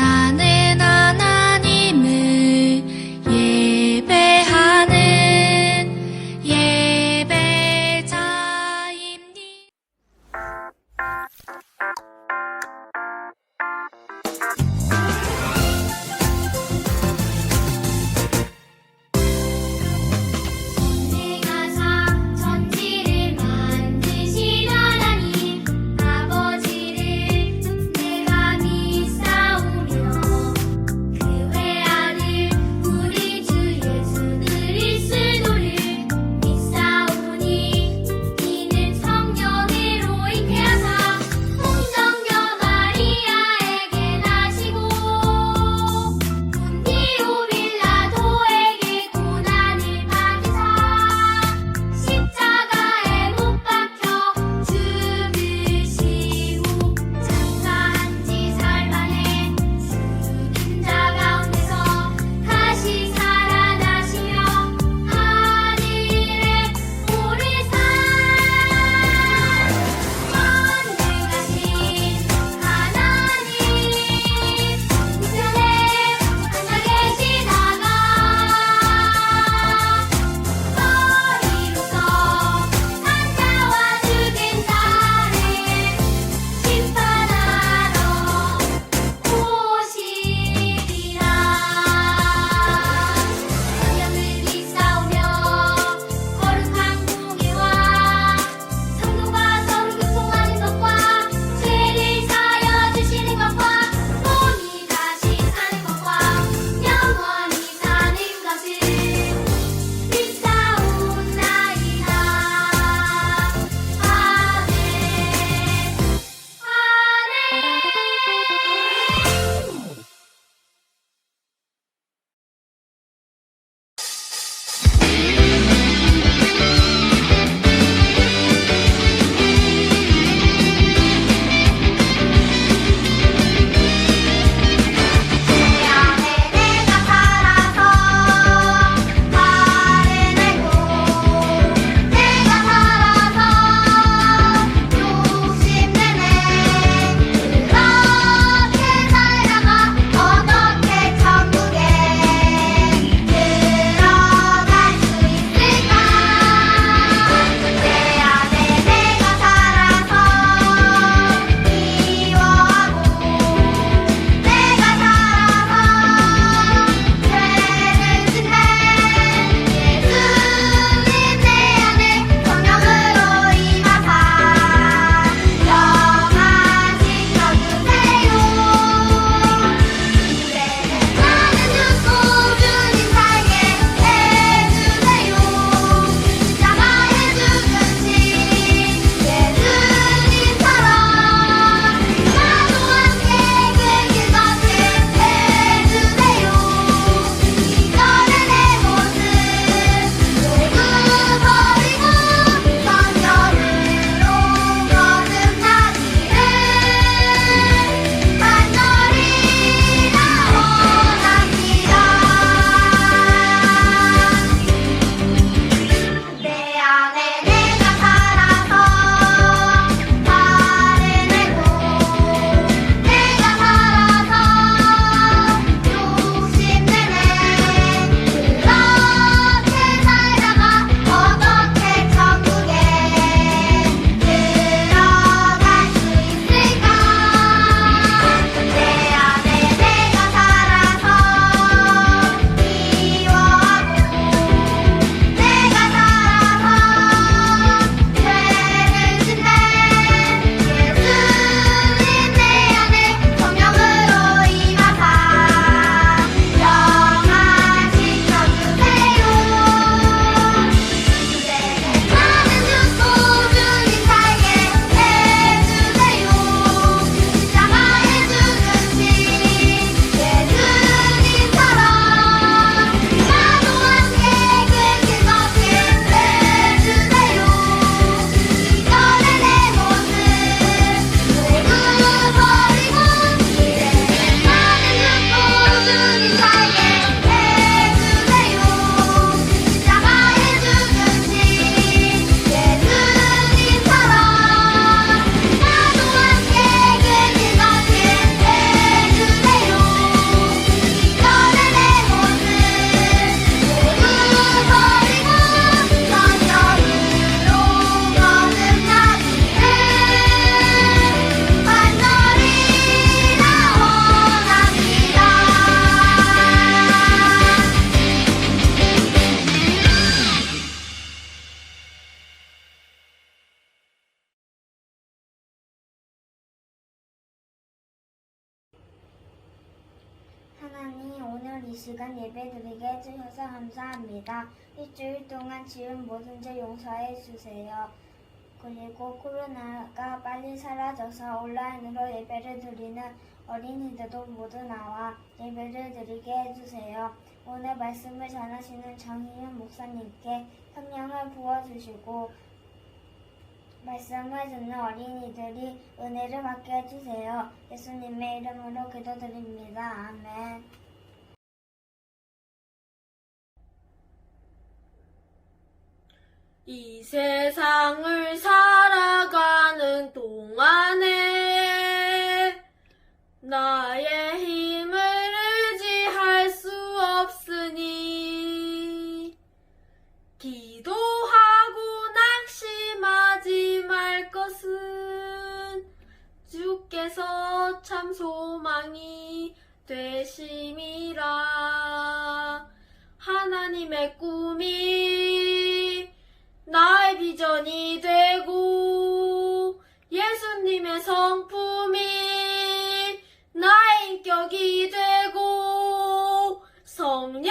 나는 하나님을 예배하는 예배자입니다. 내가 천지를 만드신 하나님 아버지를 내가 믿사오며 하나님, 오늘 이 시간 예배드리게 해주셔서 감사합니다. 일주일 동안 지은 모든 죄 용서해 주세요. 그리고 코로나가 빨리 사라져서 온라인으로 예배를 드리는 어린이들도 모두 나와 예배를 드리게 해주세요. 오늘 말씀을 전하시는 정희윤 목사님께 성령을 부어주시고 말씀을 듣는 어린이들이 은혜를 받게 해주세요. 예수님의 이름으로 기도드립니다. 아멘. 이 세상을 살아가는 동안에 나의 힘을 의지할 수 없으니 기도하고 낙심하지 말 것은 주께서 참 소망이 되심이라. 하나님의 꿈이 나의 비전이 되고 예수님의 성품이 나의 인격이 되고 성령님의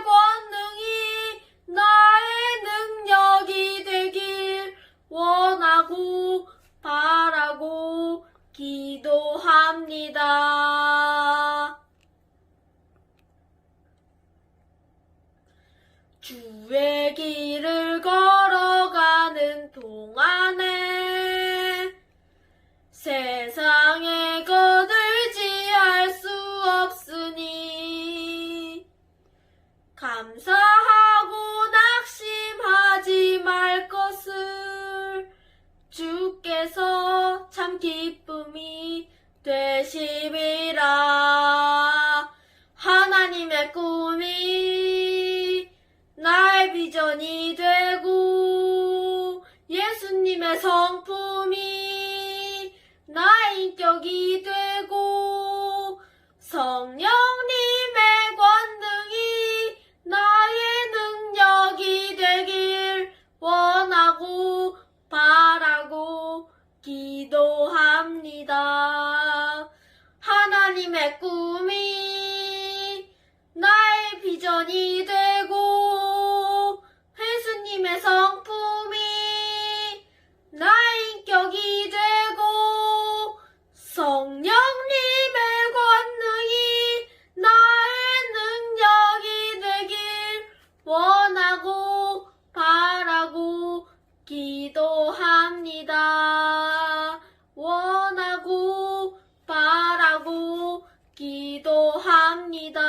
권능이 나의 능력이 되길 원하고 바라고 기도합니다. 주의 길을 걸어가는 동안에 세상의 것 의지할 수 없으니 감사하고 낙심하지 말 것을 주께서 참 기쁨이 되심이라. 하나님의 꿈이 나의 비전이 되고 예수님의 성품이 나의 인격이 되고 성령님의 권능이 나의 능력이 되길 원하고 바라고 기도합니다. 하나님의 꿈이 나의 비전이 되고 예수님의 성품이 나의 인격이 되고 성령님의 권능이 나의 능력이 되길 원하고 바라고 기도합니다. 원하고 바라고 기도합니다.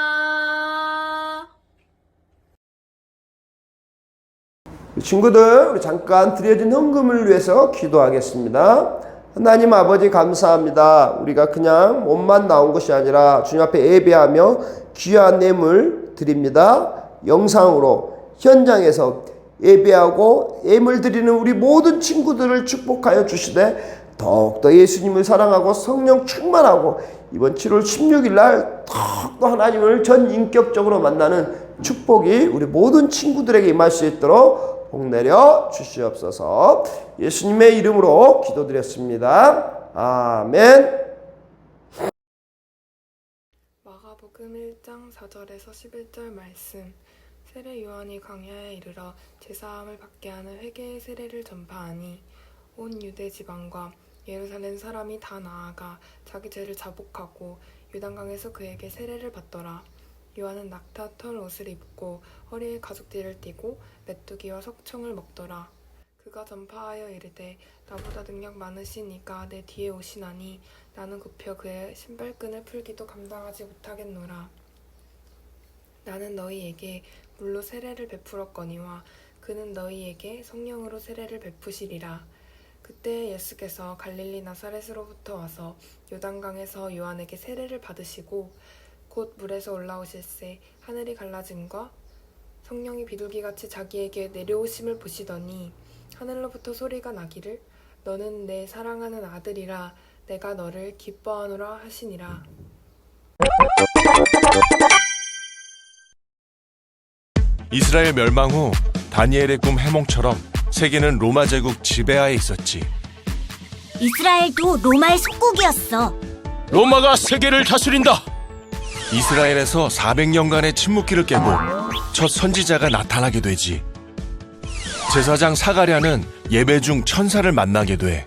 친구들, 우리 잠깐 드려진 헌금을 위해서 기도하겠습니다. 하나님 아버지 감사합니다. 우리가 그냥 몸만 나온 것이 아니라 주님 앞에 예배하며 귀한 예물 드립니다. 영상으로 현장에서 예배하고 예물 드리는 우리 모든 친구들을 축복하여 주시되 더욱더 예수님을 사랑하고 성령 충만하고 이번 7월 16일 날 더욱더 하나님을 전 인격적으로 만나는 축복이 우리 모든 친구들에게 임할 수 있도록 복 내려 주시옵소서. 예수님의 이름으로 기도드렸습니다. 아멘. 마가복음 1장 4절에서 11절 말씀. 세례 요한이 광야에 이르러 제사함을 받게 하는 회개의 세례를 전파하니 온 유대 지방과 예루살렘 사람이 다 나아가 자기 죄를 자복하고 요단강에서 그에게 세례를 받더라. 요한은 낙타 털 옷을 입고 허리에 가죽띠를 띠고 메뚜기와 석청을 먹더라. 그가 전파하여 이르되 나보다 능력 많으신 이가 내 뒤에 오시나니 나는 굽혀 그의 신발끈을 풀기도 감당하지 못하겠노라. 나는 너희에게 물로 세례를 베풀었거니와 그는 너희에게 성령으로 세례를 베푸시리라. 그때 예수께서 갈릴리 나사렛으로부터 와서 요단강에서 요한에게 세례를 받으시고 곧 물에서 올라오실새 하늘이 갈라짐과 성령이 비둘기같이 자기에게 내려오심을 보시더니 하늘로부터 소리가 나기를 너는 내 사랑하는 아들이라 내가 너를 기뻐하노라 하시니라. 이스라엘 멸망 후 다니엘의 꿈 해몽처럼 세계는 로마 제국 지배하에 있었지. 이스라엘도 로마의 속국이었어. 로마가 세계를 다스린다. 이스라엘에서 400년간의 침묵기를 깨고 첫 선지자가 나타나게 되지. 제사장 사가랴는 예배 중 천사를 만나게 돼.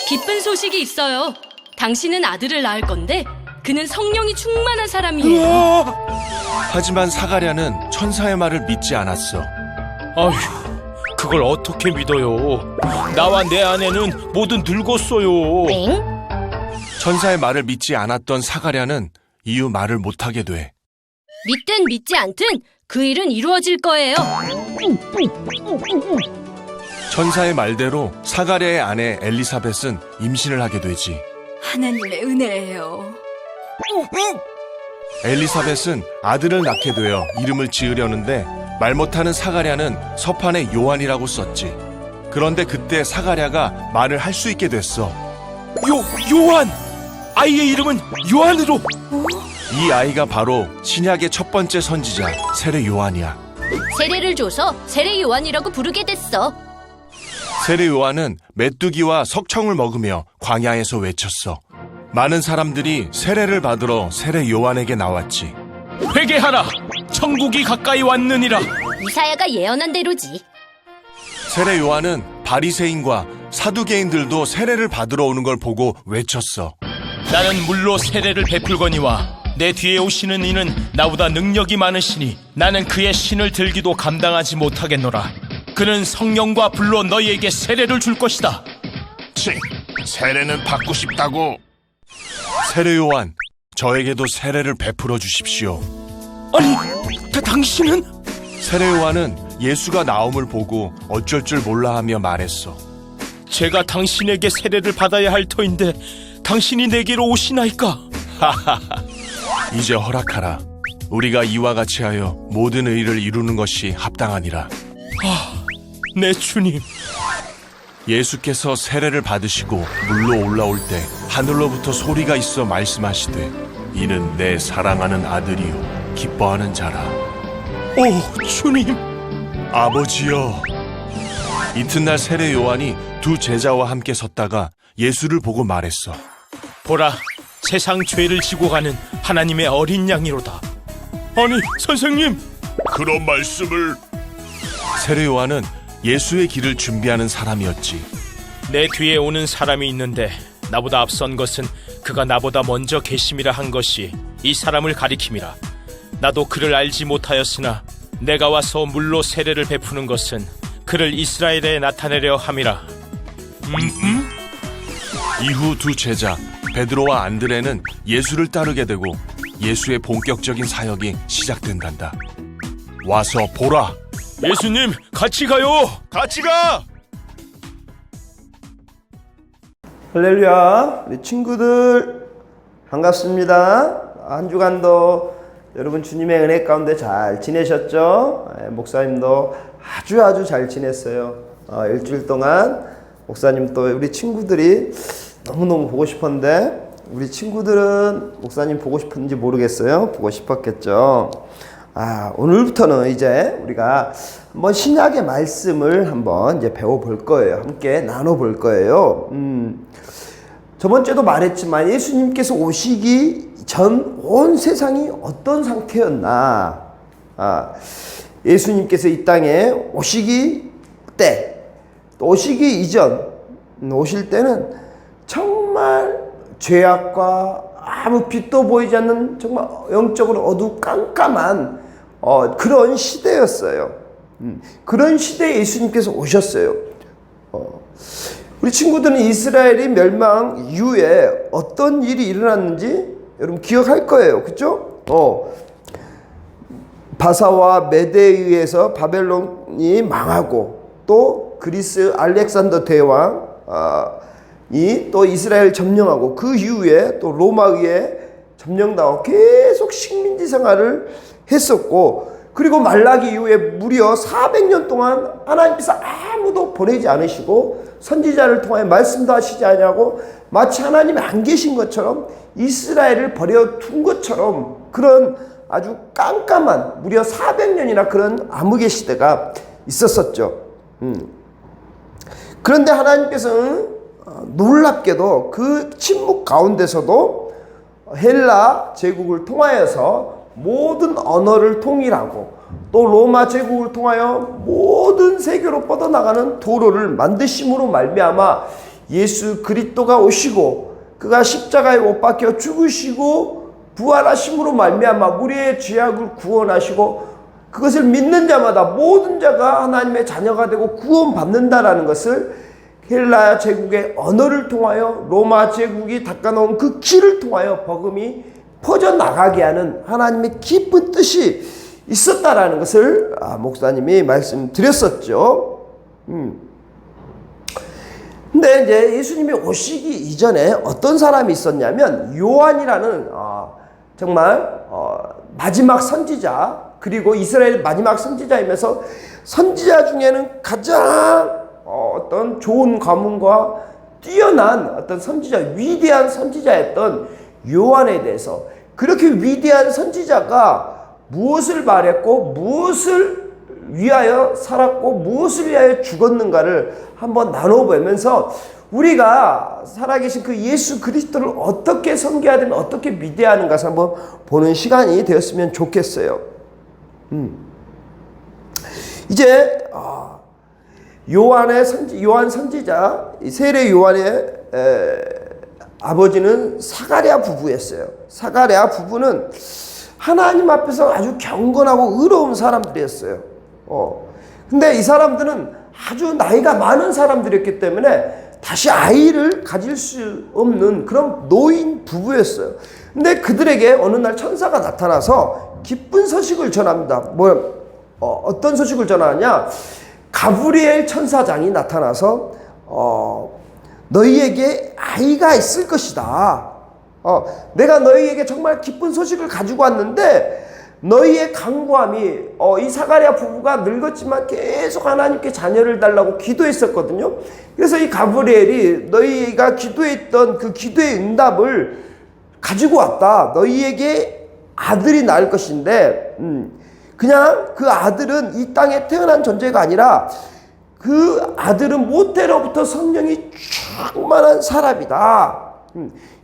기쁜 소식이 있어요. 당신은 아들을 낳을 건데 그는 성령이 충만한 사람이에요. 하지만 사가랴는 천사의 말을 믿지 않았어. 아휴, 그걸 어떻게 믿어요? 나와 내 아내는 모두 늙었어요. 엥? 천사의 말을 믿지 않았던 사가랴는 이후 말을 못하게 돼. 믿든 믿지 않든 그 일은 이루어질 거예요. 천사의 말대로 사가랴의 아내 엘리사벳은 임신을 하게 되지. 하나님의 은혜예요. 엘리사벳은 아들을 낳게 되어 이름을 지으려는데 말 못하는 사가랴는 서판에 요한이라고 썼지. 그런데 그때 사가랴가 말을 할 수 있게 됐어. 요한! 아이의 이름은 요한으로! 이 아이가 바로 신약의 첫 번째 선지자 세례 요한이야. 세례를 줘서 세례 요한이라고 부르게 됐어. 세례 요한은 메뚜기와 석청을 먹으며 광야에서 외쳤어. 많은 사람들이 세례를 받으러 세례 요한에게 나왔지. 회개하라! 천국이 가까이 왔느니라! 이사야가 예언한 대로지. 세례 요한은 바리새인과 사두개인들도 세례를 받으러 오는 걸 보고 외쳤어. 나는 물로 세례를 베풀거니와 내 뒤에 오시는 이는 나보다 능력이 많으시니 나는 그의 신을 들기도 감당하지 못하겠노라. 그는 성령과 불로 너희에게 세례를 줄 것이다. 세례는 받고 싶다고. 세례 요한, 저에게도 세례를 베풀어 주십시오. 아니, 당신은? 세례 요한은 예수가 나옴을 보고 어쩔 줄 몰라 하며 말했어. 제가 당신에게 세례를 받아야 할 터인데 당신이 내게로 오시나이까? 이제 허락하라. 우리가 이와 같이 하여 모든 의를 이루는 것이 합당하니라. 내 주님. 예수께서 세례를 받으시고 물로 올라올 때 하늘로부터 소리가 있어 말씀하시되 이는 내 사랑하는 아들이요 기뻐하는 자라. 오, 주님. 아버지여. 이튿날 세례 요한이 두 제자와 함께 섰다가 예수를 보고 말했어. 보라, 세상 죄를 지고 가는 하나님의 어린 양이로다. 아니, 선생님. 그런 말씀을. 세례 요한은 예수의 길을 준비하는 사람이었지. 내 뒤에 오는 사람이 있는데 나보다 앞선 것은 그가 나보다 먼저 계심이라 한 것이 이 사람을 가리킴이라. 나도 그를 알지 못하였으나 내가 와서 물로 세례를 베푸는 것은 그를 이스라엘에 나타내려 함이라. 이후 두 제자 베드로와 안드레는 예수를 따르게 되고 예수의 본격적인 사역이 시작된단다. 와서 보라. 예수님, 같이 가요. 같이 가. 할렐루야. 우리 친구들 반갑습니다. 한 주간도 여러분 주님의 은혜 가운데 잘 지내셨죠? 목사님도 아주 잘 지냈어요. 일주일 동안 목사님 또 우리 친구들이 너무너무 보고 싶었는데 우리 친구들은 목사님 보고 싶었는지 모르겠어요. 보고 싶었겠죠. 오늘부터는 이제 우리가 한번 신약의 말씀을 한번 이제 배워볼 거예요. 함께 나눠볼 거예요. 저번 주에도 말했지만 예수님께서 오시기 전 온 세상이 어떤 상태였나. 예수님께서 이 땅에 오시기 때, 또 오시기 이전, 오실 때는 정말 죄악과 아무 빛도 보이지 않는 정말 영적으로 어두깜깜한 그런 시대였어요. 그런 시대에 예수님께서 오셨어요. 우리 친구들은 이스라엘이 멸망 이후에 어떤 일이 일어났는지 여러분 기억할 거예요. 그렇죠? 바사와 메대에 의해서 바벨론이 망하고 또 그리스 알렉산더 대왕이 또 이스라엘 점령하고 그 이후에 또 로마에 의해 점령당하고 계속 식민지 생활을 했었고, 그리고 말라기 이후에 무려 400년 동안 하나님께서 아무도 보내지 않으시고 선지자를 통해 말씀도 하시지 않냐고 마치 하나님이 안 계신 것처럼 이스라엘을 버려둔 것처럼 그런 아주 깜깜한 무려 400년이나 그런 암흑의 시대가 있었었죠. 그런데 하나님께서는 놀랍게도 그 침묵 가운데서도 헬라 제국을 통하여서 모든 언어를 통일하고 또 로마 제국을 통하여 모든 세계로 뻗어나가는 도로를 만드심으로 말미암아 예수 그리스도가 오시고 그가 십자가에 못 박혀 죽으시고 부활하심으로 말미암아 우리의 죄악을 구원하시고 그것을 믿는 자마다 모든 자가 하나님의 자녀가 되고 구원받는다라는 것을 헬라 제국의 언어를 통하여 로마 제국이 닦아놓은 그 길을 통하여 복음이 퍼져나가게 하는 하나님의 깊은 뜻이 있었다라는 것을 목사님이 말씀드렸었죠. 근데 이제 예수님이 오시기 이전에 어떤 사람이 있었냐면 요한이라는 정말 마지막 선지자, 그리고 이스라엘 마지막 선지자이면서 선지자 중에는 가장 어떤 좋은 가문과 뛰어난 어떤 선지자, 위대한 선지자였던 요한에 대해서, 그렇게 위대한 선지자가 무엇을 말했고 무엇을 위하여 살았고 무엇을 위하여 죽었는가를 한번 나눠보면서 우리가 살아계신 그 예수 그리스도를 어떻게 섬겨야 되면 어떻게 믿어야 하는가 한번 보는 시간이 되었으면 좋겠어요. 이제 요한 선지자, 세례 요한의 아버지는 사가랴 부부였어요. 사가랴 부부는 하나님 앞에서 아주 경건하고 의로운 사람들이었어요. 근데 이 사람들은 아주 나이가 많은 사람들이었기 때문에 다시 아이를 가질 수 없는 그런 노인 부부였어요. 근데 그들에게 어느 날 천사가 나타나서 기쁜 소식을 전합니다. 어떤 소식을 전하냐? 가브리엘 천사장이 나타나서 너희에게 아이가 있을 것이다. 내가 너희에게 정말 기쁜 소식을 가지고 왔는데 너희의 간구함이 이 사가랴 부부가 늙었지만 계속 하나님께 자녀를 달라고 기도했었거든요. 그래서 이 가브리엘이 너희가 기도했던 그 기도의 응답을 가지고 왔다. 너희에게 아들이 낳을 것인데 그냥 그 아들은 이 땅에 태어난 존재가 아니라 그 아들은 모태로부터 성령이 충만한 사람이다.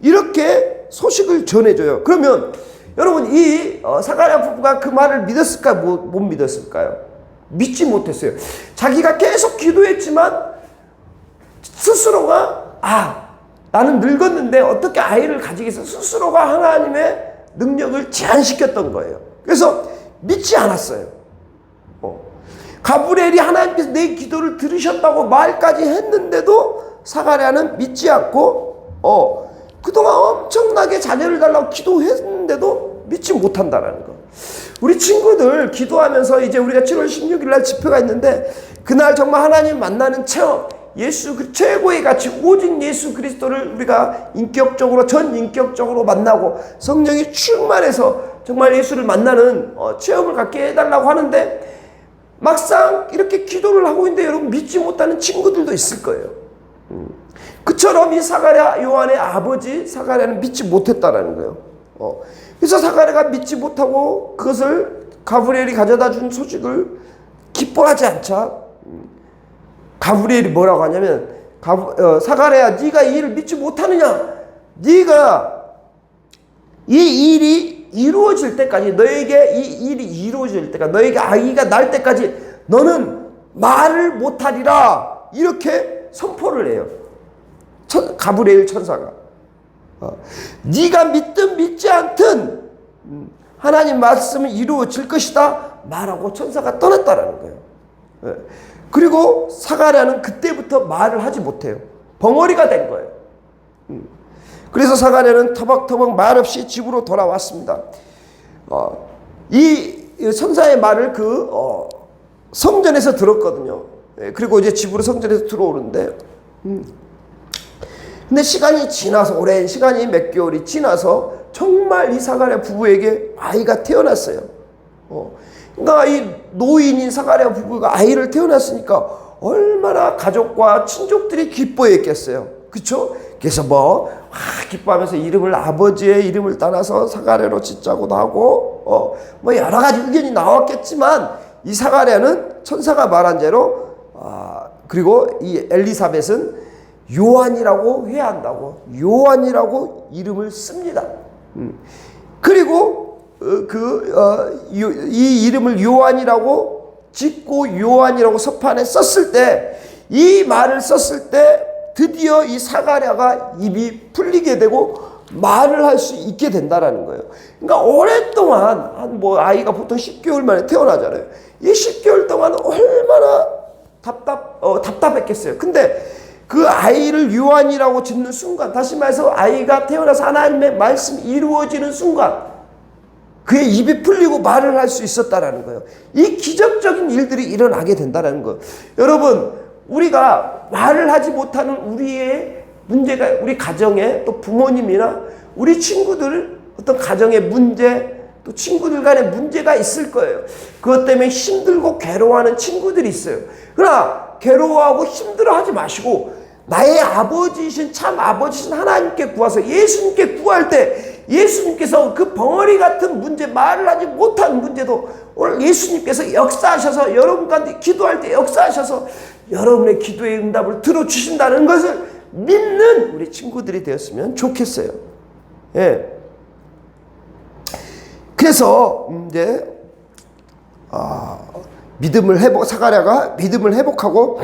이렇게 소식을 전해줘요. 그러면 여러분 이 사가랴 부부가 그 말을 믿었을까요? 못 믿었을까요? 믿지 못했어요. 자기가 계속 기도했지만 스스로가 나는 늙었는데 어떻게 아이를 가지겠어? 스스로가 하나님의 능력을 제한시켰던 거예요. 그래서 믿지 않았어요. 가브리엘이 하나님께서 내 기도를 들으셨다고 말까지 했는데도 사가랴는 믿지 않고 그동안 엄청나게 자녀를 달라고 기도했는데도 믿지 못한다라는 거. 우리 친구들 기도하면서 이제 우리가 7월 16일 날 집회가 있는데 그날 정말 하나님 만나는 체험, 예수 최고의 가치 오직 예수 그리스도를 우리가 인격적으로 전인격적으로 만나고 성령이 충만해서 정말 예수를 만나는 체험을 갖게 해달라고 하는데 막상 이렇게 기도를 하고 있는데 여러분 믿지 못하는 친구들도 있을 거예요. 그처럼 이 사가랴 요한의 아버지 사가랴는 믿지 못했다라는 거예요. 그래서 사가랴가 믿지 못하고 그것을 가브리엘이 가져다 준 소식을 기뻐하지 않자 가브리엘이 뭐라고 하냐면 사가랴야 네가 이 일을 믿지 못하느냐? 네가 이 일이 이루어질 때까지 너에게 이 일이 이루어질 때까지 너에게 아이가 날 때까지 너는 말을 못하리라 이렇게 선포를 해요. 가브리엘 천사가 네가 믿든 믿지 않든 하나님 말씀은 이루어질 것이다 말하고 천사가 떠났다라는 거예요. 그리고 사가랴는 그때부터 말을 하지 못해요. 벙어리가 된 거예요. 그래서 사가랴는 터벅터벅 말없이 집으로 돌아왔습니다. 이 천사의 말을 그 성전에서 들었거든요. 그리고 이제 집으로 성전에서 들어오는데 근데 시간이 지나서 오랜 시간이 몇 개월이 지나서 정말 이 사가랴 부부에게 아이가 태어났어요. 그러니까 이 노인인 사가랴 부부가 아이를 태어났으니까 얼마나 가족과 친족들이 기뻐했겠어요. 그쵸? 그래서 기뻐하면서 이름을 아버지의 이름을 따라서 사가랴로 짓자고도 하고 여러 가지 의견이 나왔겠지만 이 사가랴는 천사가 말한 대로 그리고 이 엘리사벳은 요한이라고 해야 한다고 요한이라고 이름을 씁니다. 그리고 이 이름을 요한이라고 짓고 요한이라고 서판에 썼을 때, 이 말을 썼을 때 드디어 이 사가랴가 입이 풀리게 되고 말을 할 수 있게 된다라는 거예요. 그러니까 오랫동안 아이가 보통 10개월 만에 태어나잖아요. 이 10개월 동안 얼마나 답답했겠어요. 근데 그 아이를 요한이라고 짓는 순간, 다시 말해서 아이가 태어나서 하나님의 말씀이 이루어지는 순간 그의 입이 풀리고 말을 할 수 있었다라는 거예요. 이 기적적인 일들이 일어나게 된다라는 거예요. 여러분, 우리가 말을 하지 못하는 우리의 문제가, 우리 가정에 또 부모님이나 우리 친구들 어떤 가정의 문제, 또 친구들 간의 문제가 있을 거예요. 그것 때문에 힘들고 괴로워하는 친구들이 있어요. 그러나 괴로워하고 힘들어하지 마시고 나의 아버지이신, 참 아버지이신 하나님께 구하서 예수님께 구할 때 예수님께서 그 벙어리 같은 문제, 말을 하지 못한 문제도 오늘 예수님께서 역사하셔서 여러분 가운데 기도할 때 역사하셔서 여러분의 기도의 응답을 들어주신다는 것을 믿는 우리 친구들이 되었으면 좋겠어요. 예. 그래서 이제 사가랴가 믿음을 회복하고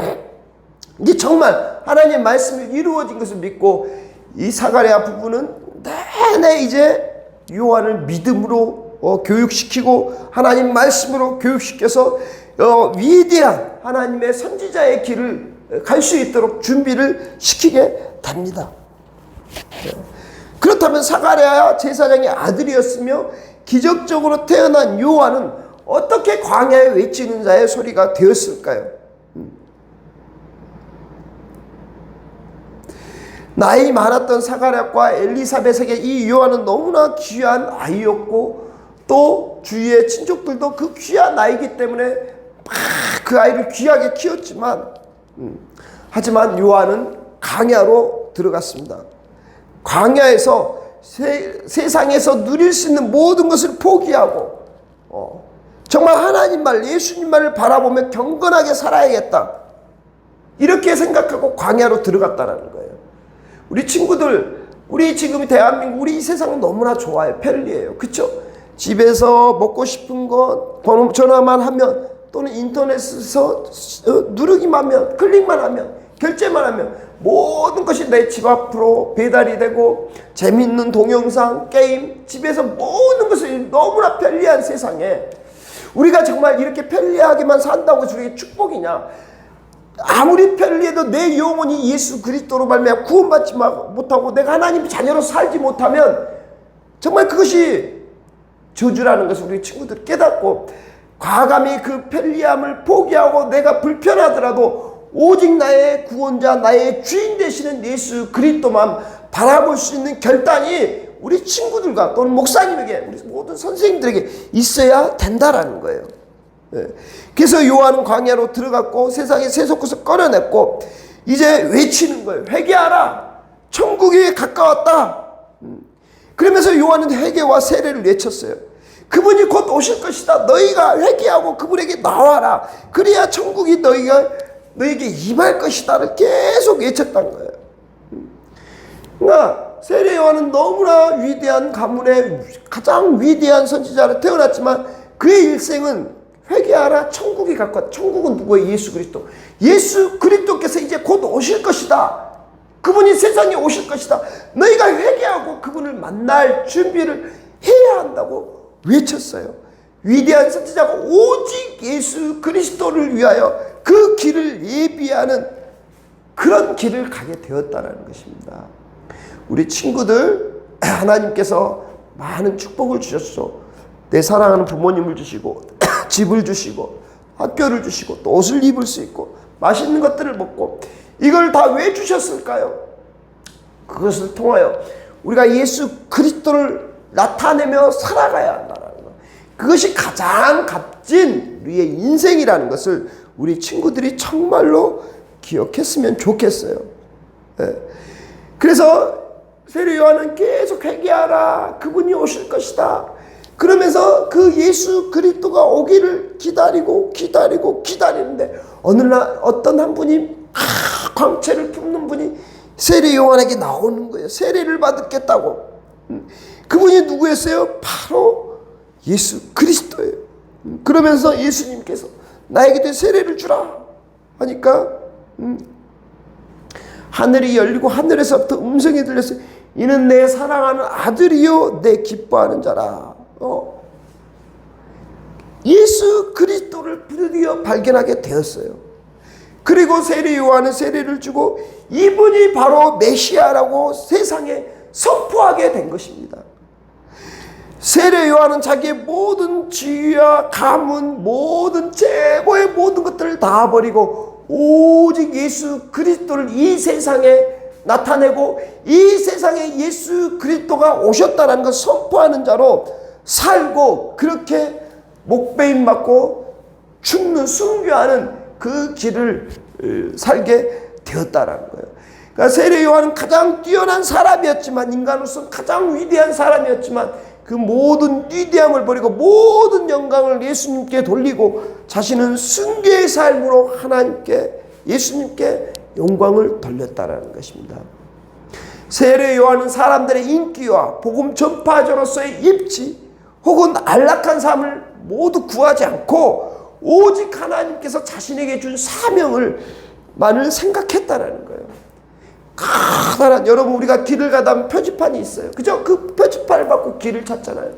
이제 정말 하나님의 말씀이 이루어진 것을 믿고, 이 사가랴 부부는 내내 이제 요한을 믿음으로 교육시키고 하나님 말씀으로 교육시켜서 위대한 하나님의 선지자의 길을 갈 수 있도록 준비를 시키게 됩니다. 그렇다면 사가랴 제사장의 아들이었으며 기적적으로 태어난 요한은 어떻게 광야에 외치는 자의 소리가 되었을까요? 나이 많았던 사가랴과 엘리사벳에게 이 요한은 너무나 귀한 아이였고, 또 주위의 친족들도 그 귀한 아이기 때문에 그 아이를 귀하게 키웠지만, 하지만 요한은 광야로 들어갔습니다. 광야에서 세상에서 누릴 수 있는 모든 것을 포기하고 정말 하나님 말, 예수님 말을 바라보며 경건하게 살아야겠다, 이렇게 생각하고 광야로 들어갔다는 거예요. 우리 친구들, 우리 지금 대한민국, 우리 이 세상은 너무나 좋아요. 편리해요. 그렇죠? 집에서 먹고 싶은 것 전화만 하면, 또는 인터넷에서 누르기만 하면, 클릭만 하면, 결제만 하면 모든 것이 내 집 앞으로 배달이 되고, 재밌는 동영상, 게임, 집에서 모든 것이 너무나 편리한 세상에 우리가 정말 이렇게 편리하게만 산다고 해서 우리에게 축복이냐? 아무리 편리해도 내 영혼이 예수 그리스도로 말미암아 구원받지 못하고 내가 하나님의 자녀로 살지 못하면 정말 그것이 저주라는 것을 우리 친구들 깨닫고, 과감히 그 편리함을 포기하고 내가 불편하더라도 오직 나의 구원자, 나의 주인 되시는 예수 그리스도만 바라볼 수 있는 결단이 우리 친구들과 또는 목사님에게, 우리 모든 선생님들에게 있어야 된다라는 거예요. 그래서 요한은 광야로 들어갔고 세상의 세속것을 꺼내냈고 이제 외치는 거예요. 회개하라, 천국이 가까웠다. 그러면서 요한은 회개와 세례를 외쳤어요. 그분이 곧 오실 것이다. 너희가 회개하고 그분에게 나와라. 그래야 천국이 너에게 임할 것이다를 계속 외쳤다는 거예요. 그러니까 세례 요한은 너무나 위대한 가문의 가장 위대한 선지자로 태어났지만 그의 일생은 회개하라, 천국이 가까웠다. 천국은 누구예요? 예수 그리스도. 예수 그리스도께서 이제 곧 오실 것이다. 그분이 세상에 오실 것이다. 너희가 회개하고 그분을 만날 준비를 해야 한다고 외쳤어요. 위대한 선지자가 오직 예수 그리스도를 위하여 그 길을 예비하는 그런 길을 가게 되었다는 것입니다. 우리 친구들, 하나님께서 많은 축복을 주셨어. 내 사랑하는 부모님을 주시고 집을 주시고 학교를 주시고 또 옷을 입을 수 있고 맛있는 것들을 먹고, 이걸 다 왜 주셨을까요? 그것을 통하여 우리가 예수 그리스도를 나타내며 살아가야 한다는 것, 그것이 가장 값진 우리의 인생이라는 것을 우리 친구들이 정말로 기억했으면 좋겠어요. 그래서 세례 요한은 계속 회개하라, 그분이 오실 것이다. 그러면서 그 예수 그리스도가 오기를 기다리는데 어느 날 어떤 한 분이 광채를 품는 분이 세례 요한에게 나오는 거예요. 세례를 받겠다고. 그분이 누구였어요? 바로 예수 그리스도예요. 그러면서 예수님께서 나에게도 세례를 주라 하니까 하늘이 열리고 하늘에서부터 음성이 들렸어요. 이는 내 사랑하는 아들이요 내 기뻐하는 자라. 예수 그리스도를 드디어 발견하게 되었어요. 그리고 세례 요한은 세례를 주고 이분이 바로 메시아라고 세상에 선포하게 된 것입니다. 세례 요한은 자기의 모든 지위와 가문, 모든 최고의 모든 것들을 다 버리고 오직 예수 그리스도를 이 세상에 나타내고 이 세상에 예수 그리스도가 오셨다는 것을 선포하는 자로 살고 그렇게 목배임 받고 죽는 순교하는 그 길을 살게 되었다라는 거예요. 그러니까 세례 요한은 가장 뛰어난 사람이었지만 인간으로서 가장 위대한 사람이었지만 그 모든 위대함을 버리고 모든 영광을 예수님께 돌리고 자신은 순교의 삶으로 하나님께 예수님께 영광을 돌렸다라는 것입니다. 세례 요한은 사람들의 인기와 복음 전파자로서의 입지 혹은 안락한 삶을 모두 구하지 않고 오직 하나님께서 자신에게 준 사명을만을 생각했다라는 거예요. 커다란 여러분 우리가 길을 가다 보면 표지판이 있어요. 그죠? 그 표지판을 받고 길을 찾잖아요.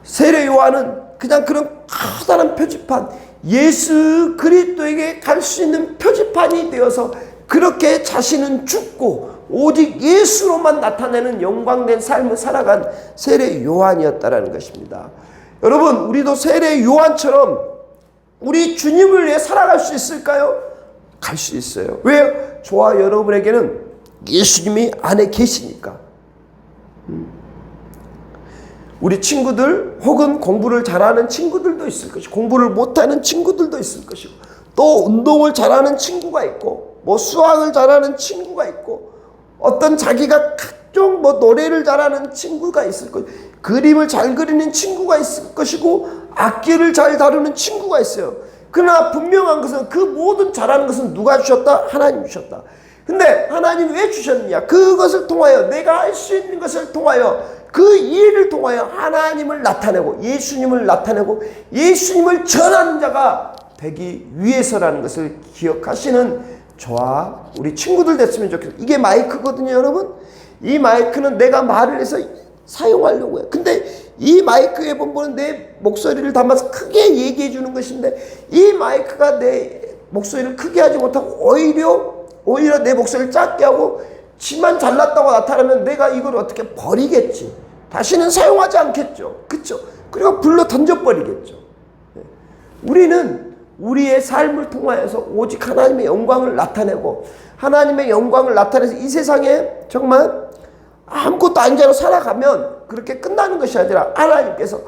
세례 요한은 그냥 그런 커다란 표지판 예수 그리스도에게 갈 수 있는 표지판이 되어서 그렇게 자신은 죽고 오직 예수로만 나타내는 영광된 삶을 살아간 세례 요한이었다라는 것입니다. 여러분 우리도 세례 요한처럼 우리 주님을 위해 살아갈 수 있을까요? 갈 수 있어요. 왜요? 저와 여러분에게는 예수님이 안에 계시니까. 우리 친구들 혹은 공부를 잘하는 친구들도 있을 것이고 공부를 못하는 친구들도 있을 것이고 또 운동을 잘하는 친구가 있고 뭐 수학을 잘하는 친구가 있고 어떤 자기가 각종 뭐 노래를 잘하는 친구가 있을 것이고 그림을 잘 그리는 친구가 있을 것이고 악기를 잘 다루는 친구가 있어요. 그러나 분명한 것은 그 모든 잘하는 것은 누가 주셨다? 하나님 주셨다. 근데 하나님 왜 주셨느냐? 그것을 통하여 내가 할 수 있는 것을 통하여 그 일을 통하여 하나님을 나타내고 예수님을 나타내고 예수님을 전하는 자가 되기 위해서라는 것을 기억하시는 저와 우리 친구들 됐으면 좋겠어요. 이게 마이크거든요, 여러분. 이 마이크는 내가 말을 해서 사용하려고 해요. 근데 이 마이크에 보면 내 목소리를 담아서 크게 얘기해 주는 것인데 이 마이크가 내 목소리를 크게 하지 못하고 오히려 내 목소리를 작게 하고 지만 잘났다고 나타나면 내가 이걸 어떻게 버리겠지. 다시는 사용하지 않겠죠. 그렇죠? 그리고 불러 던져버리겠죠. 우리는 우리의 삶을 통하여서 오직 하나님의 영광을 나타내고 하나님의 영광을 나타내서 이 세상에 정말 아무것도 아닌 자로 살아가면 그렇게 끝나는 것이 아니라 하나님께서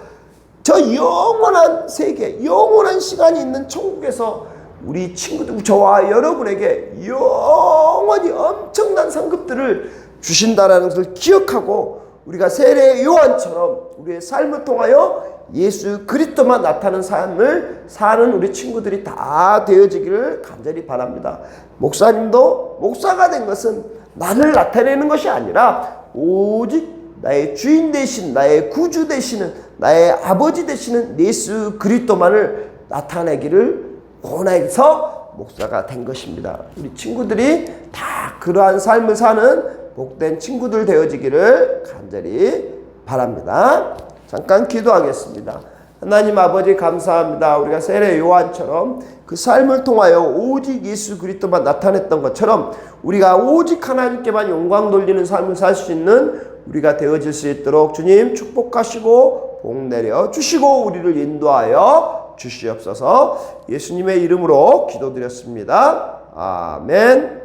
저 영원한 세계, 영원한 시간이 있는 천국에서 우리 친구들, 저와 여러분에게 영원히 엄청난 상급들을 주신다는 것을 기억하고 우리가 세례 요한처럼 우리의 삶을 통하여 예수 그리스도만 나타나는 삶을 사는 우리 친구들이 다 되어지기를 간절히 바랍니다. 목사님도 목사가 된 것은 나를 나타내는 것이 아니라 오직 나의 주인 되신 나의 구주 되시는 나의 아버지 되시는 예수 그리스도만을 나타내기를 원해서 목사가 된 것입니다. 우리 친구들이 다 그러한 삶을 사는 복된 친구들 되어지기를 간절히 바랍니다. 잠깐 기도하겠습니다. 하나님 아버지 감사합니다. 우리가 세례 요한처럼 그 삶을 통하여 오직 예수 그리스도만 나타냈던 것처럼 우리가 오직 하나님께만 영광 돌리는 삶을 살 수 있는 우리가 되어질 수 있도록 주님 축복하시고 복 내려 주시고 우리를 인도하여 주시옵소서. 예수님의 이름으로 기도드렸습니다. 아멘.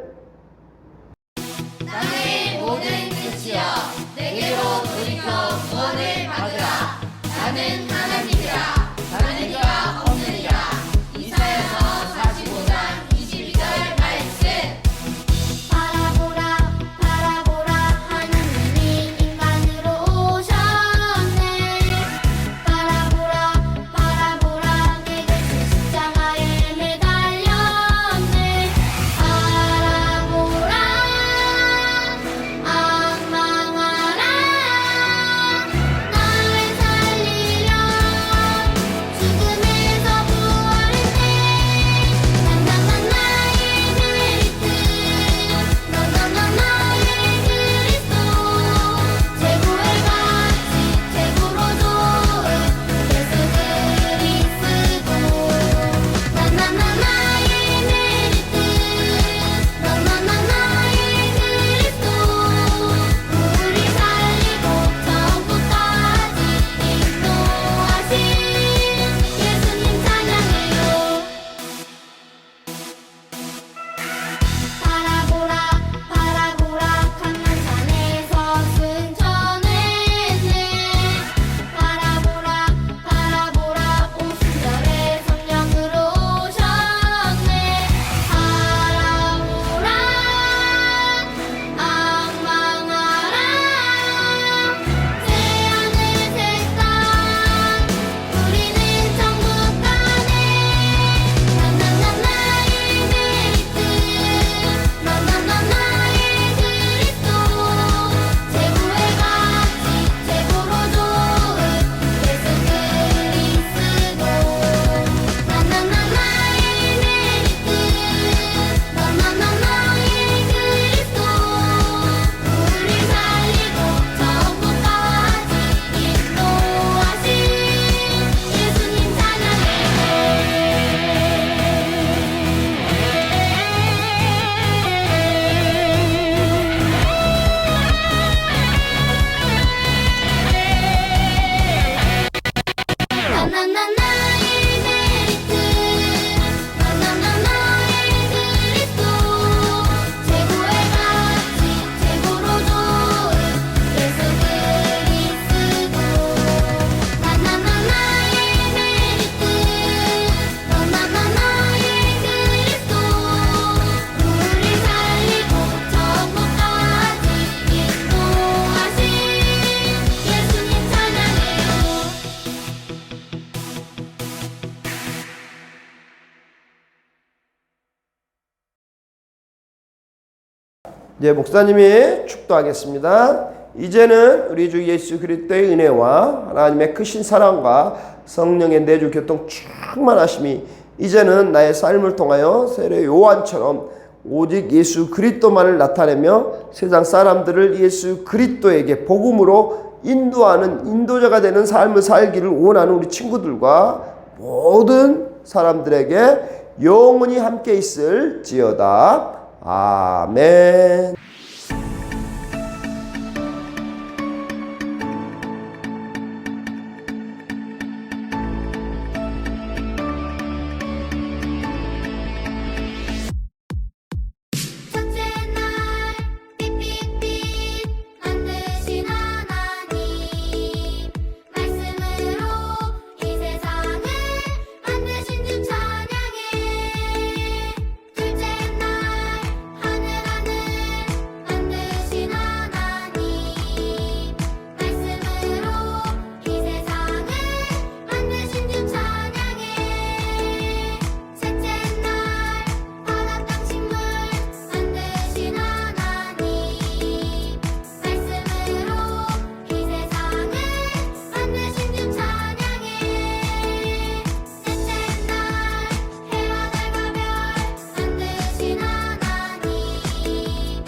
나의 모든 뜻이여 내게로 돌이켜 구원을 받으라. 나는 하나님이라 다른 이가 없느니라. 이사야서 45장 22절 말씀. 바라보라 바라보라 하나님이 인간으로 오셨네. 바라보라 바라보라 내 대신 십자가에 매달렸네. 바라보라 악망하라 이제 목사님이 축도하겠습니다. 이제는 우리 주 예수 그리스도의 은혜와 하나님의 크신 사랑과 성령의 내주 교통 충만하심이 이제는 나의 삶을 통하여 세례 요한처럼 오직 예수 그리스도만을 나타내며 세상 사람들을 예수 그리스도에게 복음으로 인도하는 인도자가 되는 삶을 살기를 원하는 우리 친구들과 모든 사람들에게 영원히 함께 있을지어다. 아멘.